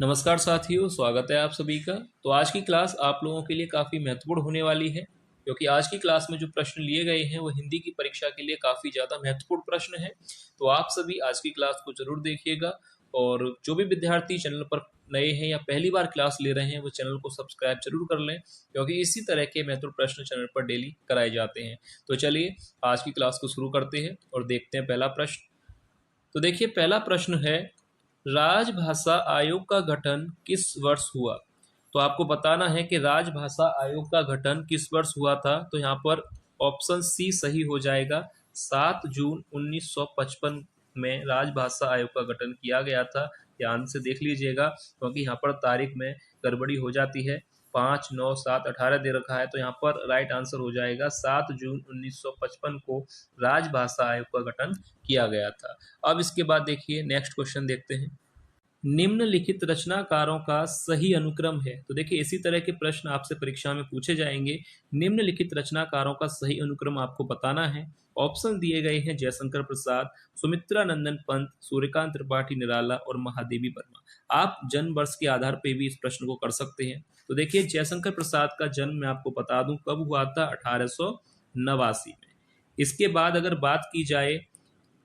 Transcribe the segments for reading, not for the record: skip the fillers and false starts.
नमस्कार साथियों, स्वागत है आप सभी का। तो आज की क्लास आप लोगों के लिए काफ़ी महत्वपूर्ण होने वाली है, क्योंकि आज की क्लास में जो प्रश्न लिए गए हैं वो हिंदी की परीक्षा के लिए काफ़ी ज़्यादा महत्वपूर्ण प्रश्न हैं। तो आप सभी आज की क्लास को ज़रूर देखिएगा, और जो भी विद्यार्थी चैनल पर नए हैं या पहली बार क्लास ले रहे हैं वो चैनल को सब्सक्राइब जरूर कर लें, क्योंकि इसी तरह के महत्वपूर्ण प्रश्न चैनल पर डेली कराए जाते हैं। तो चलिए आज की क्लास को शुरू करते हैं और देखते हैं पहला प्रश्न। तो देखिए, पहला प्रश्न है, राजभाषा आयोग का गठन किस वर्ष हुआ? तो आपको बताना है कि राजभाषा आयोग का गठन किस वर्ष हुआ था। तो यहाँ पर ऑप्शन सी सही हो जाएगा। 7 जून 1955 में राजभाषा आयोग का गठन किया गया था। ध्यान से देख लीजिएगा, क्योंकि यहाँ पर तारीख में गड़बड़ी हो जाती है। 5, 9, 7, 18 दे रखा है, तो यहाँ पर राइट आंसर हो जाएगा 7 जून 1955 को राजभाषा आयोग का गठन किया गया था। अब इसके बाद देखिए नेक्स्ट क्वेश्चन देखते हैं। निम्नलिखित रचनाकारों का सही अनुक्रम है। तो देखिए, इसी तरह के प्रश्न आपसे परीक्षा में पूछे जाएंगे। निम्नलिखित रचनाकारों का सही अनुक्रम आपको बताना है। ऑप्शन दिए गए हैं जयशंकर प्रसाद, सुमित्रा नंदन पंत, सूर्यकांत त्रिपाठी निराला और महादेवी वर्मा। आप जन्म वर्ष के आधार पर भी इस प्रश्न को कर सकते हैं। तो देखिए, जयशंकर प्रसाद का जन्म मैं आपको बता दूं कब हुआ था, 1889 में। इसके बाद अगर बात की जाए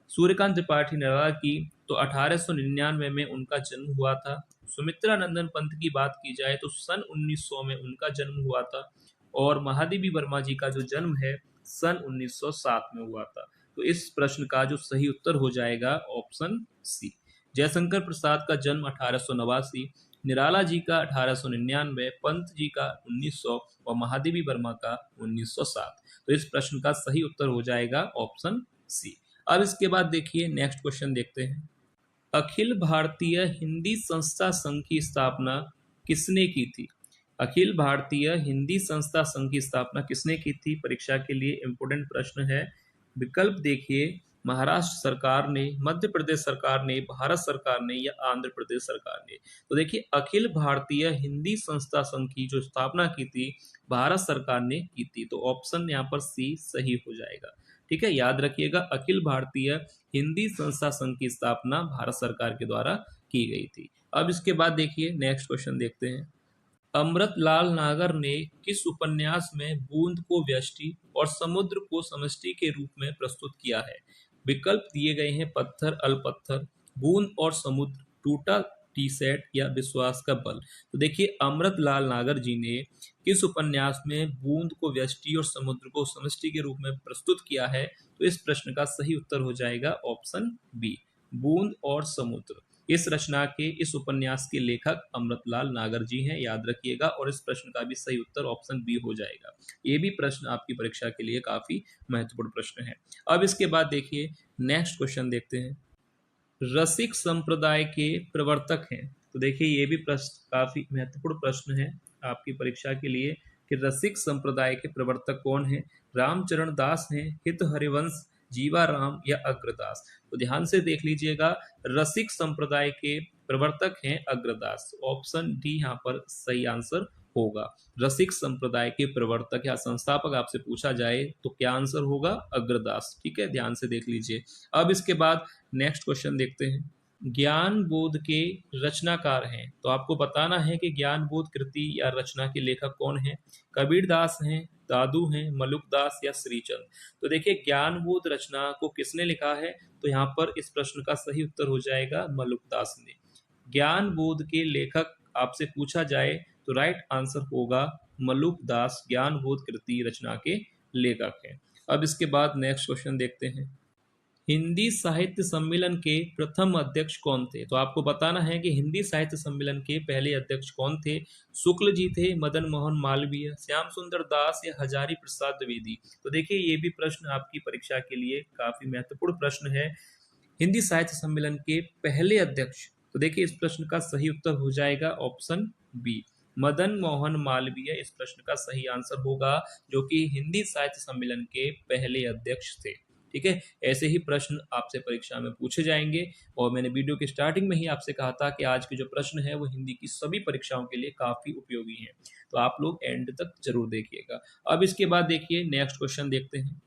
सूर्यकांत त्रिपाठी निराला की, तो 1899 में उनका जन्म हुआ था। सुमित्रा नंदन पंत की बात की जाए तो सन 1900 में उनका जन्म हुआ था। और महादेवी वर्मा जी का जो जन्म है सन 1907 में हुआ था। तो इस प्रश्न का जो सही उत्तर हो जाएगा ऑप्शन सी। जयशंकर प्रसाद का जन्म 1889, निराला जी का 1899, पंत जी का 1900 और महादेवी वर्मा का 1907। तो इस प्रश्न का सही उत्तर हो जाएगा ऑप्शन सी। अब इसके बाद देखिए नेक्स्ट क्वेश्चन देखते हैं। अखिल भारतीय हिंदी संस्था संघ की स्थापना किसने की थी? अखिल भारतीय हिंदी संस्था संघ की स्थापना किसने की थी? परीक्षा के लिए इंपोर्टेंट प्रश्न है। विकल्प देखिए, महाराष्ट्र सरकार ने, मध्य प्रदेश सरकार ने, भारत सरकार ने या आंध्र प्रदेश सरकार ने। तो देखिए, अखिल भारतीय हिंदी संस्था संघ की जो स्थापना की थी भारत सरकार ने की थी। तो ऑप्शन यहाँ पर सी सही हो जाएगा। ठीक है, याद रखिएगा, अखिल भारतीय हिंदी संस्था संघ की स्थापना भारत सरकार के द्वारा की गई थी। अब इसके बाद देखिए नेक्स्ट क्वेश्चन देखते हैं। अमृतलाल नागर ने किस उपन्यास में बूंद को व्यष्टि और समुद्र को समष्टि के रूप में प्रस्तुत किया है? विकल्प दिए गए हैं, पत्थर अलपत्थर, बूंद और समुद्र, टूटा टी सेट या विश्वास का बल। तो देखिए, अमृतलाल नागर जी ने किस उपन्यास में बूंद को व्यष्टि और समुद्र को समष्टि के रूप में प्रस्तुत किया है? तो इस प्रश्न का सही उत्तर हो जाएगा ऑप्शन बी, बूंद और समुद्र। इस रचना के, इस उपन्यास के लेखक अमृतलाल नागर जी हैं, याद रखिएगा। और इस प्रश्न का भी सही उत्तर ऑप्शन बी हो जाएगा। ये भी प्रश्न आपकी परीक्षा के लिए काफी महत्वपूर्ण प्रश्न है। अब इसके बाद देखिए नेक्स्ट क्वेश्चन देखते हैं। रसिक संप्रदाय के प्रवर्तक हैं। तो देखिए, ये भी प्रश्न काफी महत्वपूर्ण प्रश्न है आपकी परीक्षा के लिए कि रसिक संप्रदाय के प्रवर्तक कौन है? रामचरण दास हैं, हित हरिवंश, जीवाराम या अग्रदास। तो ध्यान से देख लीजिएगा, रसिक संप्रदाय के प्रवर्तक हैं अग्रदास। ऑप्शन डी यहाँ पर सही आंसर होगा। रसिक संप्रदाय के प्रवर्तक या संस्थापक आपसे पूछा जाए तो क्या आंसर होगा? अग्रदास। ठीक है, ध्यान से देख लीजिए। अब इसके बाद नेक्स्ट क्वेश्चन देखते हैं। ज्ञान बोध के रचनाकार हैं। तो आपको बताना है कि ज्ञान बोध कृति या रचना के लेखक कौन है? कबीरदास हैं, दादू हैं, मलुकदास या श्रीचंद। तो देखिए, ज्ञान बोध रचना को किसने लिखा है? तो यहाँ पर इस प्रश्न का सही उत्तर हो जाएगा मलुकदास ने। ज्ञान बोध के लेखक आपसे पूछा जाए तो राइट आंसर होगा मलुकदास, ज्ञान बोध कृति रचना के लेखक हैं। अब इसके बाद नेक्स्ट क्वेश्चन देखते हैं। हिंदी साहित्य सम्मेलन के प्रथम अध्यक्ष कौन थे? तो आपको बताना है कि हिंदी साहित्य सम्मेलन के पहले अध्यक्ष कौन थे? शुक्ल जी थे, मदन मोहन मालवीय, श्याम सुंदर दास या हजारी प्रसाद द्विवेदी। तो देखिए, ये भी प्रश्न आपकी परीक्षा के लिए काफी महत्वपूर्ण प्रश्न है। हिंदी साहित्य सम्मेलन के पहले अध्यक्ष, तो देखिए इस प्रश्न का सही उत्तर हो जाएगा ऑप्शन बी, मदन मोहन मालवीय इस प्रश्न का सही आंसर होगा, जो कि हिंदी साहित्य सम्मेलन के पहले अध्यक्ष थे। ठीक है, ऐसे ही प्रश्न आपसे परीक्षा में पूछे जाएंगे। और मैंने वीडियो के स्टार्टिंग में ही आपसे कहा था कि आज के जो प्रश्न है वो हिंदी की सभी परीक्षाओं के लिए काफी उपयोगी हैं, तो आप लोग एंड तक जरूर देखिएगा। अब इसके बाद देखिए नेक्स्ट क्वेश्चन देखते हैं।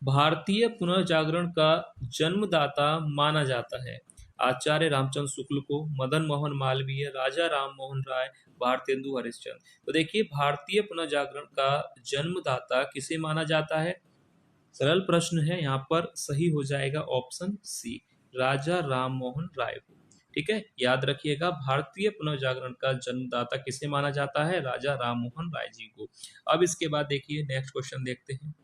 भारतीय पुनर्जागरण का जन्मदाता माना जाता है। आचार्य रामचंद्र शुक्ल को, मदन मोहन मालवीय, राजा राम मोहन राय, भारतेंदु हरिश्चंद्र। तो देखिए भारतीय पुनर्जागरण का जन्मदाता किसे माना जाता है? सरल प्रश्न है, यहाँ पर सही हो जाएगा ऑप्शन सी, राजा राम मोहन राय को। ठीक है, याद रखिएगा भारतीय पुनर्जागरण का जन्मदाता किसे माना जाता है? राजा राम मोहन राय जी को। अब इसके बाद देखिए नेक्स्ट क्वेश्चन देखते हैं।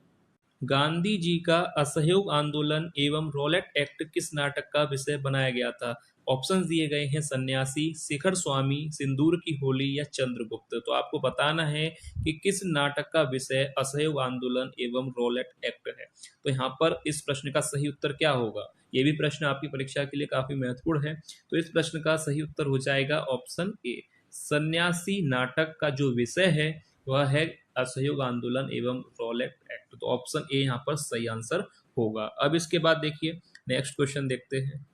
गांधी जी का असहयोग आंदोलन एवं रॉलेट एक्ट किस नाटक का विषय बनाया गया था? ऑप्शंस दिए गए हैं, सन्यासी, शिखर स्वामी, सिंदूर की होली या चंद्रगुप्त। तो आपको बताना है कि किस नाटक का विषय असहयोग आंदोलन एवं रॉलेट एक्ट है। तो यहाँ पर इस प्रश्न का सही उत्तर क्या होगा? ये भी प्रश्न आपकी परीक्षा के लिए काफी महत्वपूर्ण है। तो इस प्रश्न का सही उत्तर हो जाएगा ऑप्शन ए, सन्यासी नाटक का जो विषय है वह है असहयोग आंदोलन एवं रॉलेट एक्ट। तो ऑप्शन ए यहाँ पर सही आंसर होगा। अब इसके बाद देखिए नेक्स्ट क्वेश्चन देखते हैं।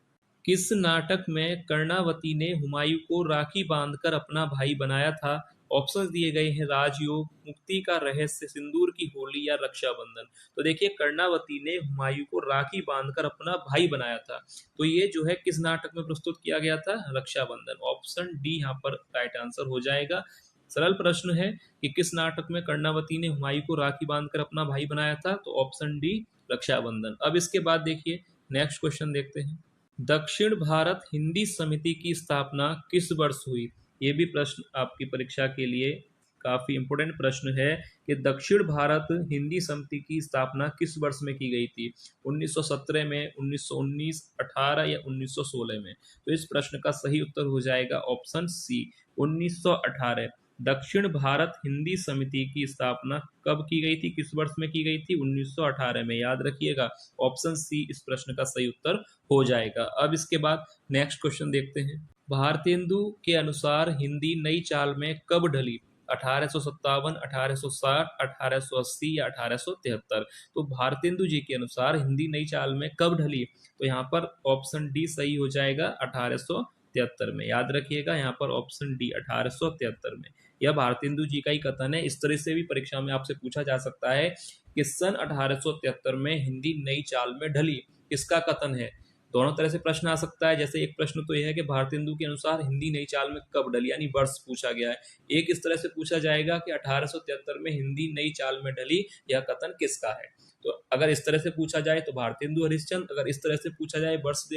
किस नाटक में कर्णावती ने हुमायूं को राखी बांधकर अपना भाई बनाया था? ऑप्शंस दिए गए हैं, राजयोग, मुक्ति का रहस्य, सिंदूर की होली या रक्षाबंधन। तो देखिए कर्णावती ने हुमायूं को राखी बांधकर अपना भाई बनाया था, तो ये जो है किस नाटक में प्रस्तुत किया गया था? रक्षाबंधन। ऑप्शन डी यहाँ पर राइट आंसर हो जाएगा। सरल प्रश्न है कि किस नाटक में कर्णावती ने हुमायूं को राखी बांधकर अपना भाई बनाया था? तो ऑप्शन डी, रक्षाबंधन। अब इसके बाद देखिए नेक्स्ट क्वेश्चन देखते हैं। दक्षिण भारत हिंदी समिति की स्थापना किस वर्ष हुई? ये भी प्रश्न आपकी परीक्षा के लिए काफी इंपोर्टेंट प्रश्न है कि दक्षिण भारत हिंदी समिति की स्थापना किस वर्ष में की गई थी? 1917 में, 1919, 18 या 1916 में? तो इस प्रश्न का सही उत्तर हो जाएगा ऑप्शन सी, 1918। दक्षिण भारत हिंदी समिति की स्थापना कब की गई थी, किस वर्ष में की गई थी? 1918 में। याद रखिएगा ऑप्शन सी इस प्रश्न का सही उत्तर हो जाएगा। अब इसके बाद नेक्स्ट क्वेश्चन देखते हैं। भारतेंदु के अनुसार हिंदी नई चाल में कब ढली? 1857, 1860, 1880 या 1873? तो भारतेंदु जी के अनुसार हिंदी नई चाल में कब ढली? तो यहाँ पर ऑप्शन डी सही हो जाएगा, 1873 में। याद रखिएगा यहाँ पर ऑप्शन डी 1873 में। यह भारतेंदु जी का ही कथन है। इस तरह से भी परीक्षा में आपसे पूछा जा सकता है कि सन 1873 में हिंदी नई चाल में ढली, किसका कथन है? दोनों तरह से प्रश्न आ सकता है। जैसे एक प्रश्न तो यह है कि भारतेंदु के अनुसार हिंदी नई चाल में कब ढली, यानी वर्ष पूछा गया है। एक इस तरह से पूछा जाएगा कि 1873 में हिंदी नई चाल में ढली, यह कथन किसका है? तो अगर इस तरह से पूछा जाए तो भारतेंदु हरिश्चंद्र, अगर इस तरह से पूछा जाए वर्ष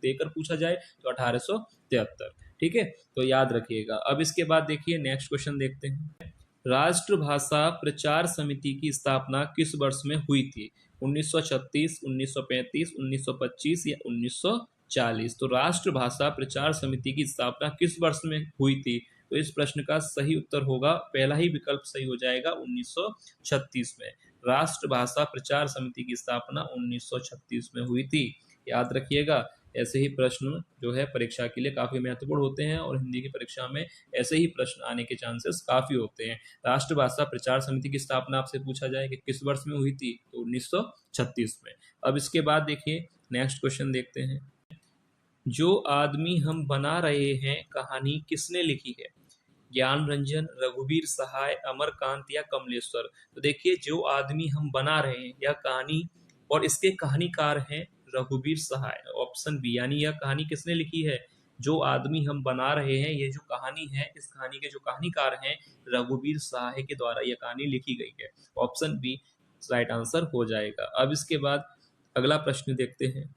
देकर पूछा जाए तो 1873। ठीक है, तो याद रखिएगा। अब इसके बाद देखिए नेक्स्ट क्वेश्चन देखते हैं। राष्ट्रभाषा प्रचार समिति की स्थापना किस वर्ष में हुई थी? 1936, 1935, 1925 या 1940? तो राष्ट्रभाषा प्रचार समिति की स्थापना किस वर्ष में हुई थी? तो इस प्रश्न का सही उत्तर होगा, पहला ही विकल्प सही हो जाएगा, 1936 में। राष्ट्रभाषा प्रचार समिति की स्थापना 1936 में हुई थी। याद रखिएगा, ऐसे ही प्रश्न जो है परीक्षा के लिए काफी महत्वपूर्ण होते हैं और हिंदी की परीक्षा में ऐसे ही प्रश्न आने के चांसेस काफी होते हैं। राष्ट्रभाषा प्रचार समिति की स्थापना आपसे पूछा जाए कि किस वर्ष में हुई थी, तो 1936 में। अब इसके बाद देखिए नेक्स्ट क्वेश्चन देखते हैं। जो आदमी हम बना रहे हैं कहानी किसने लिखी है? ज्ञान रंजन, रघुवीर सहाय, अमरकांत या कमलेश्वर? तो देखिए जो आदमी हम बना रहे हैं यह कहानी और इसके कहानीकार हैं रघुवीर सहाय। ऑप्शन बी, यानी यह कहानी किसने लिखी है? जो आदमी हम बना रहे हैं, ये जो कहानी है इस कहानी के जो कहानीकार हैं रघुवीर सहाय के द्वारा यह कहानी लिखी गई है। ऑप्शन बी राइट आंसर हो जाएगा। अब इसके बाद अगला प्रश्न देखते हैं।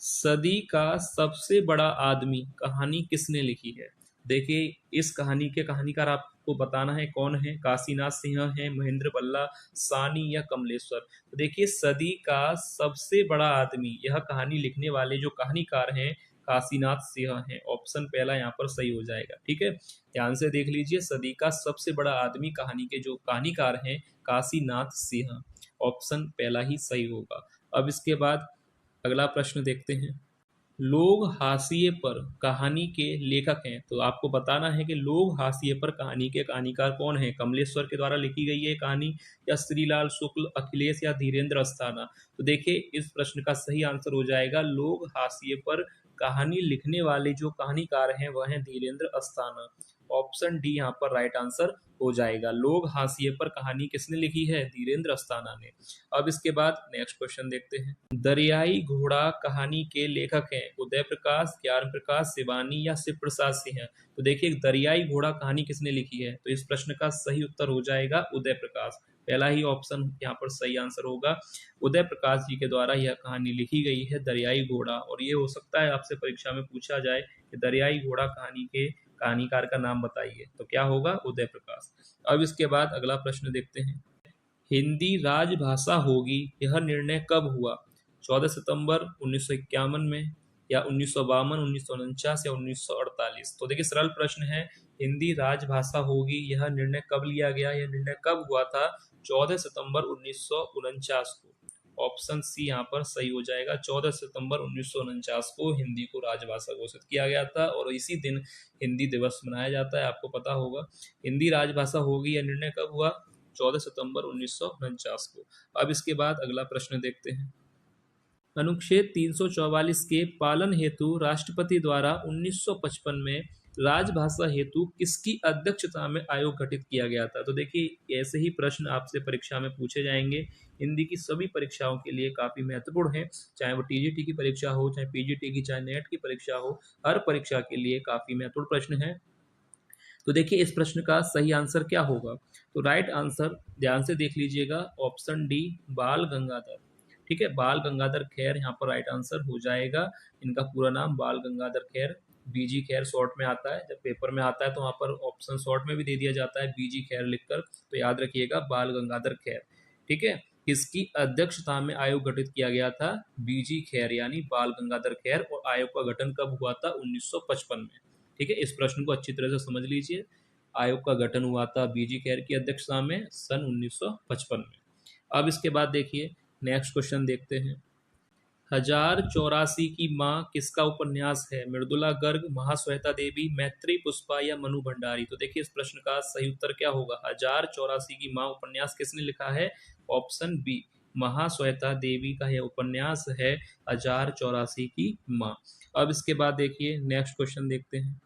सदी का सबसे बड़ा आदमी कहानी किसने लिखी है? देखिए इस कहानी के कहानीकार आपको बताना है कौन है। काशीनाथ सिंह है, महेंद्र बल्ला, सानी या कमलेश्वर? तो देखिए सदी का सबसे बड़ा आदमी, यह कहानी लिखने वाले जो कहानीकार हैं काशीनाथ सिंह हैं। ऑप्शन पहला यहाँ पर सही हो जाएगा। ठीक है, ध्यान से देख लीजिए, सदी का सबसे बड़ा आदमी कहानी के जो कहानीकार हैं काशीनाथ सिंह। ऑप्शन पहला ही सही होगा। अब इसके बाद अगला प्रश्न देखते हैं। लोग हाशिए पर कहानी के लेखक हैं, तो आपको बताना है कि लोग हाशिए पर कहानी के कहानीकार कौन है? कमलेश्वर के द्वारा लिखी गई है कहानी या श्रीलाल शुक्ल, अखिलेश या धीरेन्द्र अस्थाना? तो देखिए इस प्रश्न का सही आंसर हो जाएगा लोग हाशिए पर कहानी लिखने वाले जो कहानीकार हैं वह हैं धीरेन्द्र अस्थाना। ऑप्शन डी यहाँ पर राइट आंसर हो जाएगा। लोग हाशिए पर कहानी किसने लिखी है? धीरेन्द्र अस्थाना ने। अब इसके बाद नेक्स्ट क्वेश्चन देखते हैं। दरियाई घोड़ा कहानी के लेखक हैं उदय प्रकाश, ज्ञान प्रकाश, शिवानी या शिव प्रसाद सिंह। तो देखिए दरियाई घोड़ा कहानी किसने लिखी है? तो इस प्रश्न का सही उत्तर हो जाएगा उदय प्रकाश। पहला ही ऑप्शन यहाँ पर सही आंसर होगा। उदय प्रकाश जी के द्वारा यह कहानी लिखी गई है दरियाई घोड़ा। और ये हो सकता है आपसे परीक्षा में पूछा जाए कि दरियाई घोड़ा कहानी के कहानीकार का नाम बताइए, तो क्या होगा? उदय प्रकाश। अब इसके बाद अगला प्रश्न देखते हैं। हिंदी राजभाषा होगी यह निर्णय कब हुआ? 14 सितंबर 1951 में, या 1952, 1949 या 1948? तो देखिए सरल प्रश्न है, हिंदी राजभाषा होगी यह निर्णय कब लिया गया? यह निर्णय कब हुआ था? 14 सितंबर 1949 को। ऑप्शन सी यहाँ पर सही हो जाएगा। 14 सितंबर 1949 को हिंदी को राजभाषा घोषित किया गया था और इसी दिन हिंदी दिवस मनाया जाता है, आपको पता होगा। हिंदी राजभाषा होगी यह निर्णय कब हुआ? 14 सितंबर 1949 को। अब इसके बाद अगला प्रश्न देखते हैं। अनुच्छेद 344 के पालन हेतु राष्ट्रपति द्वारा 1955 में राजभाषा हेतु किसकी अध्यक्षता में आयोग गठित किया गया था? तो देखिए ऐसे ही प्रश्न आपसे परीक्षा में पूछे जाएंगे। हिंदी की सभी परीक्षाओं के लिए काफ़ी महत्वपूर्ण है, चाहे वो टीजीटी की परीक्षा हो, चाहे पीजीटी की, चाहे नेट की परीक्षा हो, हर परीक्षा के लिए काफ़ी महत्वपूर्ण प्रश्न है। तो देखिए इस प्रश्न का सही आंसर क्या होगा? तो राइट आंसर ध्यान से देख लीजिएगा, ऑप्शन डी बाल गंगाधर। ठीक है, बाल गंगाधर खैर यहाँ पर राइट आंसर हो जाएगा। इनका पूरा नाम बाल गंगाधर खैर, बीजी खैर शॉर्ट में आता है। जब पेपर में आता है तो वहाँ पर ऑप्शन शॉर्ट में भी दे दिया जाता है बीजी खैर लिखकर, तो याद रखिएगा बाल गंगाधर खैर। ठीक है, किसकी अध्यक्षता में आयोग गठित किया गया था? बीजी खैर यानी बाल गंगाधर खैर। और आयोग का गठन कब हुआ था? 1955 में। ठीक है, इस प्रश्न को अच्छी तरह से समझ लीजिए। आयोग का गठन हुआ था बीजी खैर की अध्यक्षता में सन 1955 में। अब इसके बाद देखिए नेक्स्ट क्वेश्चन देखते हैं। 1084 की माँ किसका उपन्यास है? मृदुला गर्ग, महाश्वेता देवी, मैत्री पुष्पा या मनु भंडारी? तो देखिए इस प्रश्न का सही उत्तर क्या होगा? 1084 की माँ उपन्यास किसने लिखा है? ऑप्शन बी महाश्वेता देवी का यह उपन्यास है 1084 की माँ। अब इसके बाद देखिए नेक्स्ट क्वेश्चन देखते हैं।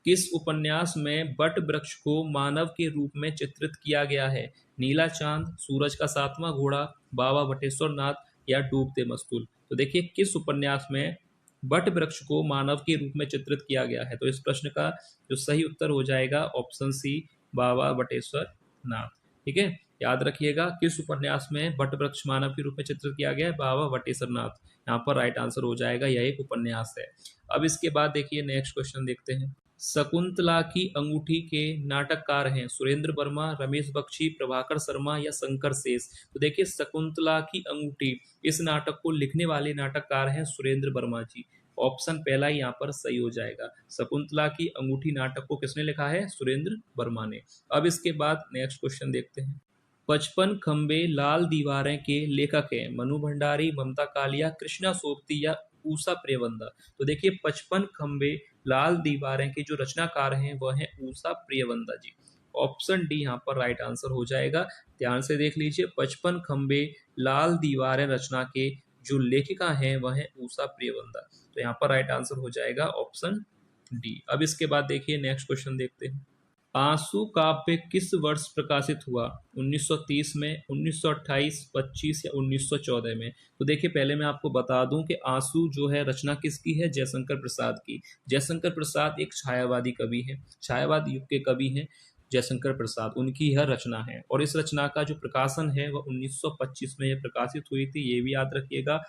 किस उपन्यास में बट वृक्ष को मानव के रूप में चित्रित किया गया है? नीला चांद, सूरज का सातवां घोड़ा, बाबा बटेश्वर नाथ या डूबते मस्तूल? तो देखिए किस उपन्यास में बट वृक्ष को मानव के रूप में चित्रित किया गया है? तो इस प्रश्न का जो सही उत्तर हो जाएगा ऑप्शन सी बाबा बटेश्वर नाथ। ठीक है, याद रखिएगा किस उपन्यास में बट वृक्ष मानव के रूप में चित्रित किया गया है? बाबा बटेश्वर नाथ। यहाँ पर राइट आंसर हो जाएगा, यह एक उपन्यास है। अब इसके बाद देखिए नेक्स्ट क्वेश्चन देखते हैं। शकुंतला की अंगूठी के नाटककार हैं सुरेंद्र वर्मा, रमेश बख्शी, प्रभाकर शर्मा या शंकर शेष? तो देखिए शकुंतला की अंगूठी, इस नाटक को लिखने वाले नाटककार हैं सुरेंद्र वर्मा जी। ऑप्शन पहला ही यहाँ पर सही हो जाएगा। शकुंतला की अंगूठी नाटक को किसने लिखा है? सुरेंद्र वर्मा ने। अब इसके बाद नेक्स्ट क्वेश्चन देखते हैं। 55 खंबे लाल दीवारें के लेखक हैं मनु भंडारी, ममता कालिया, कृष्णा सोबती या ऊषा प्रियवंदा? तो देखिए 55 खंबे लाल दीवारें के जो रचनाकार हैं वह हैं ऊषा प्रियवंदा जी। ऑप्शन डी यहाँ पर राइट आंसर हो जाएगा। ध्यान से देख लीजिए, 55 खंबे लाल दीवारें रचना के जो लेखिका हैं वह है ऊषा प्रियवंदा। तो यहाँ पर राइट आंसर हो जाएगा ऑप्शन डी। अब इसके बाद देखिए नेक्स्ट क्वेश्चन देखते हैं। आंसू काव्य किस वर्ष प्रकाशित हुआ? 1930 में, 1928, 25 या 1914 में? तो देखिए पहले मैं आपको बता दूं कि आंसू जो है रचना किसकी है? जयशंकर प्रसाद की। जयशंकर प्रसाद एक छायावादी कवि है, छायावाद युग के कवि हैं जयशंकर प्रसाद, उनकी यह रचना है। और इस रचना का जो प्रकाशन है वह 1925 में यह प्रकाशित हुई थी, ये भी याद रखिएगा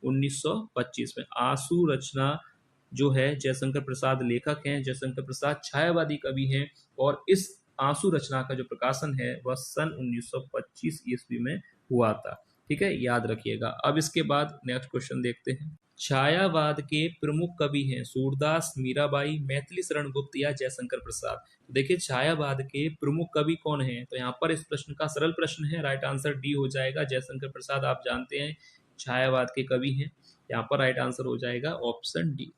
1925 में। आंसू रचना जो है जयशंकर प्रसाद लेखक हैं, जयशंकर प्रसाद छायावादी कवि हैं और इस आंसू रचना का जो प्रकाशन है वह सन 1925 ईस्वी में हुआ था। ठीक है, याद रखिएगा। अब इसके बाद नेक्स्ट क्वेश्चन देखते हैं। छायावाद के प्रमुख कवि हैं सूरदास, मीराबाई, मैथिली शरण गुप्त या जयशंकर प्रसाद? तो देखिए छायावाद के प्रमुख कवि कौन हैं? तो यहाँ पर इस प्रश्न का सरल प्रश्न है, राइट आंसर डी हो जाएगा। जयशंकर प्रसाद आप जानते हैं छायावाद के कवि हैं, यहाँ पर राइट आंसर हो जाएगा ऑप्शन डी।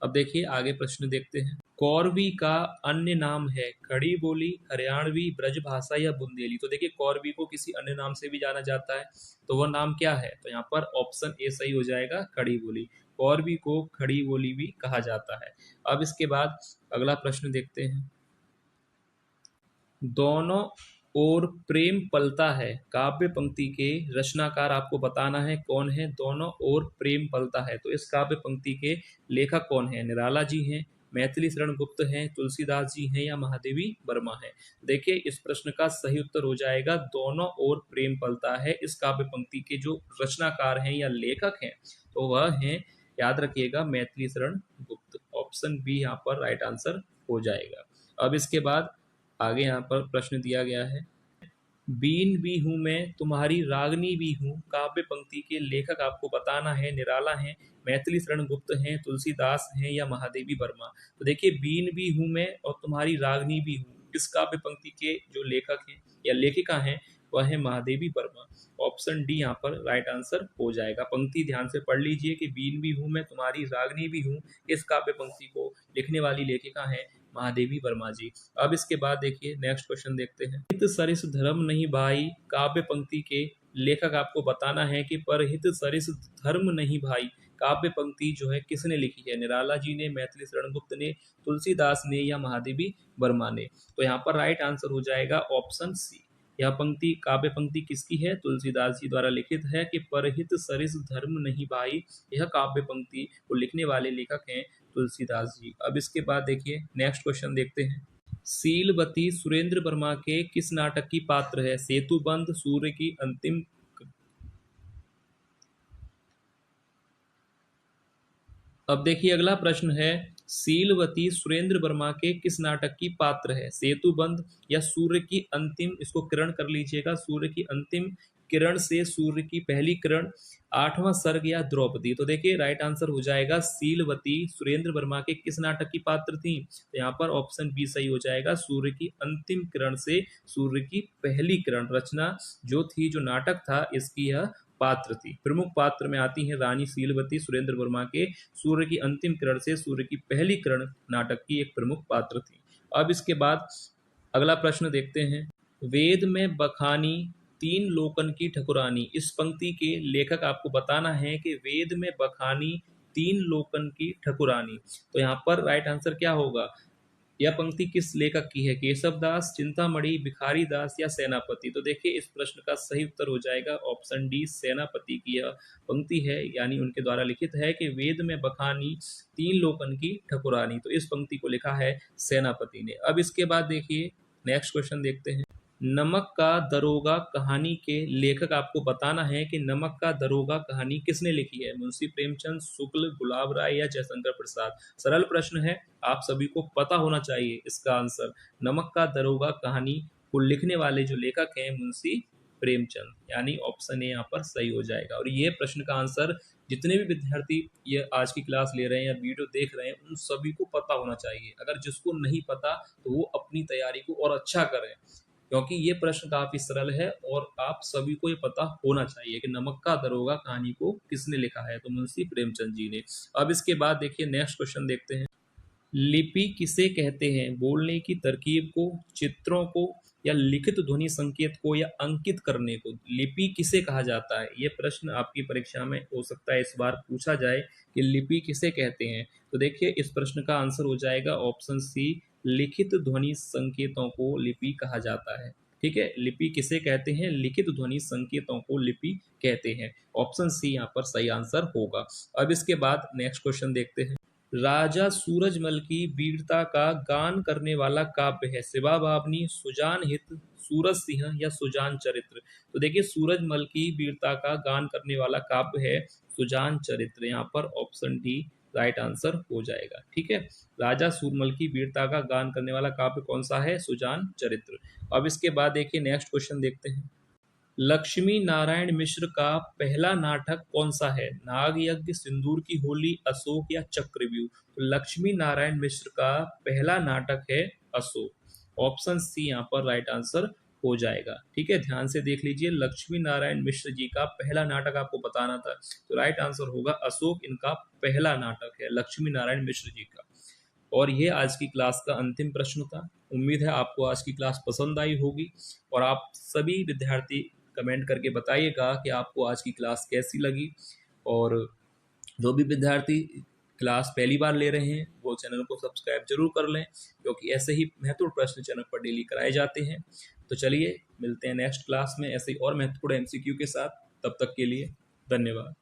अब देखिए आगे प्रश्न देखते हैं। कौरवी का अन्य नाम है खड़ी बोली, हरियाणवी, ब्रजभाषा या बुंदेली? तो देखिए कौरवी को किसी अन्य नाम से भी जाना जाता है, तो वह नाम क्या है? तो यहाँ पर ऑप्शन ए सही हो जाएगा, खड़ी बोली। कौरवी को खड़ी बोली भी कहा जाता है। अब इसके बाद अगला प्रश्न देखते हैं। दोनों ओर प्रेम पलता है, काव्य पंक्ति के रचनाकार आपको बताना है कौन है। दोनों ओर प्रेम पलता है, तो इस काव्य पंक्ति के लेखक कौन है? निराला जी हैं, मैथिली शरण गुप्त हैं, तुलसीदास जी हैं या महादेवी वर्मा है। देखिए इस प्रश्न का सही उत्तर हो जाएगा दोनों ओर प्रेम पलता है। इस काव्य पंक्ति के जो रचनाकार हैं या लेखक हैं तो वह हैं, याद रखिएगा, मैथिली शरण गुप्त। ऑप्शन बी यहाँ पर राइट आंसर हो जाएगा। अब इसके बाद आगे यहाँ पर प्रश्न दिया गया है, बीन भी हूँ मैं तुम्हारी रागनी भी हूँ, काव्य पंक्ति के लेखक आपको बताना है। निराला हैं, मैथिली शरण गुप्त हैं, तुलसीदास हैं या महादेवी वर्मा। तो देखिए बीन भी हूँ मैं और तुम्हारी रागनी भी हूँ, इस काव्य पंक्ति के जो लेखक हैं या लेखिका हैं वह है महादेवी वर्मा। ऑप्शन डी यहाँ पर राइट आंसर हो जाएगा। पंक्ति ध्यान से पढ़ लीजिए कि बीन भी हूँ मैं तुम्हारी रागनी भी हूँ, इस काव्य पंक्ति को लिखने वाली लेखिका है महादेवी वर्मा जी। अब इसके बाद देखिए नेक्स्ट क्वेश्चन देखते हैं। हित सरिस धर्म नहीं भाई, काव्य पंक्ति के लेखक आपको बताना है कि परहित सरिस धर्म नहीं भाई, काव्य पंक्ति जो है किसने लिखी है? निराला जी ने, मैथिली शरण गुप्त ने, तुलसीदास ने या महादेवी वर्मा ने। तो यहाँ पर राइट आंसर हो जाएगा ऑप्शन सी। यह पंक्ति, काव्य पंक्ति किसकी है? तुलसीदास जी द्वारा लिखित है कि परहित सरिस धर्म नहीं भाई। यह काव्य पंक्ति को लिखने वाले लेखक हैं तुलसीदास जी। अब इसके बाद देखिए नेक्स्ट क्वेश्चन देखते हैं। सीलवती सुरेंद्र वर्मा के किस नाटक की पात्र है? सेतुबंध, सूर्य की अंतिम। अब देखिए अगला प्रश्न है, सीलवती सुरेंद्र वर्मा के किस नाटक की पात्र है? सेतुबंध या सूर्य की अंतिम, इसको किरण कर लीजिएगा, सूर्य की अंतिम किरण से सूर्य की पहली किरण, आठवां सर्ग या द्रौपदी। तो देखिए राइट आंसर हो जाएगा सीलवती सुरेंद्र वर्मा के किस नाटक की पात्र थी? तो यहाँ पर ऑप्शन बी सही हो जाएगा, सूर्य की अंतिम किरण से सूर्य की पहली किरण। रचना जो थी, जो नाटक था, इसकी यह पात्र थी। प्रमुख पात्र में आती हैं रानी सीलवती सुरेंद्र वर्मा के सूर्य की अंतिम किरण से सूर्य की पहली किरण नाटक की एक प्रमुख पात्र थी। अब इसके बाद अगला प्रश्न देखते हैं। वेद में बखानी तीन लोकन की ठकुरानी, इस पंक्ति के लेखक आपको बताना है कि वेद में बखानी तीन लोकन की ठकुरानी। तो यहाँ पर राइट आंसर क्या होगा? यह पंक्ति किस लेखक की है? केशव दास, चिंतामणि, भिखारी दास या सेनापति। तो देखिए इस प्रश्न का सही उत्तर हो जाएगा ऑप्शन डी, सेनापति की यह पंक्ति है, यानी उनके द्वारा लिखित है कि वेद में बखानी तीन लोकन की ठकुरानी। तो इस पंक्ति को लिखा है सेनापति ने। अब इसके बाद देखिए नेक्स्ट क्वेश्चन देखते हैं। नमक का दरोगा कहानी के लेखक आपको बताना है कि नमक का दरोगा कहानी किसने लिखी है? मुंशी प्रेमचंद, शुक्ल, गुलाब राय या जयशंकर प्रसाद। सरल प्रश्न है, आप सभी को पता होना चाहिए इसका आंसर। नमक का दरोगा कहानी को लिखने वाले जो लेखक हैं मुंशी प्रेमचंद, यानी ऑप्शन ए यहाँ पर सही हो जाएगा। और ये प्रश्न का आंसर जितने भी विद्यार्थी ये आज की क्लास ले रहे हैं या वीडियो देख रहे हैं उन सभी को पता होना चाहिए। अगर जिसको नहीं पता तो वो अपनी तैयारी को और अच्छा करें, क्योंकि ये प्रश्न काफी सरल है और आप सभी को ये पता होना चाहिए कि नमक का दरोगा कहानी को किसने लिखा है? तो मुंशी प्रेमचंद जी ने। अब इसके बाद देखिए नेक्स्ट क्वेश्चन देखते हैं। लिपि किसे कहते हैं? बोलने की तरकीब को, चित्रों को या लिखित ध्वनि संकेत को या अंकित करने को लिपि किसे कहा जाता है? ये प्रश्न आपकी परीक्षा में हो सकता है इस बार पूछा जाए कि लिपि किसे कहते हैं। तो देखिए इस प्रश्न का आंसर हो जाएगा ऑप्शन सी, लिखित ध्वनि संकेतों को लिपि कहा जाता है। ठीक है, लिपि किसे कहते हैं? लिखित ध्वनि संकेतों को लिपि कहते हैं। ऑप्शन सी यहाँ पर सही आंसर होगा। अब इसके बाद नेक्स्ट क्वेश्चन देखते हैं। राजा सूरजमल की वीरता का गान करने वाला काव्य है? शिवा बावनी, सुजान हित, सूरज सिंह या सुजान चरित्र। तो देखिए सूरजमल की वीरता का गान करने वाला काव्य है सुजान चरित्र। यहाँ पर ऑप्शन डी राइट आंसर हो जाएगा। ठीक है, राजा सूरजमल की वीरता का गान करने वाला काव्य कौन सा है? सुजान चरित्र। अब इसके बाद देखिए नेक्स्ट क्वेश्चन देखते हैं। लक्ष्मी नारायण मिश्र का पहला नाटक कौन सा है? नाग यज्ञ, सिंदूर की होली, अशोक या चक्रव्यूह। तो लक्ष्मी नारायण मिश्र का पहला नाटक है अशोक। ऑप्शन सी यहाँ पर राइट आंसर हो जाएगा। ठीक है, ध्यान से देख लीजिए, लक्ष्मी नारायण मिश्र जी का पहला नाटक आपको बताना था, तो राइट आंसर होगा अशोक। इनका पहला नाटक है लक्ष्मी नारायण मिश्र जी का। और ये आज की क्लास का अंतिम प्रश्न था। उम्मीद है आपको आज की क्लास पसंद आई होगी और आप सभी विद्यार्थी कमेंट करके बताइएगा कि आपको आज की क्लास कैसी लगी। और जो भी विद्यार्थी क्लास पहली बार ले रहे हैं वो चैनल को सब्सक्राइब जरूर कर लें, क्योंकि ऐसे ही महत्वपूर्ण प्रश्न चैनल पर डेली कराए जाते हैं। तो चलिए मिलते हैं नेक्स्ट क्लास में ऐसे ही और महत्वपूर्ण MCQ के साथ। तब तक के लिए धन्यवाद।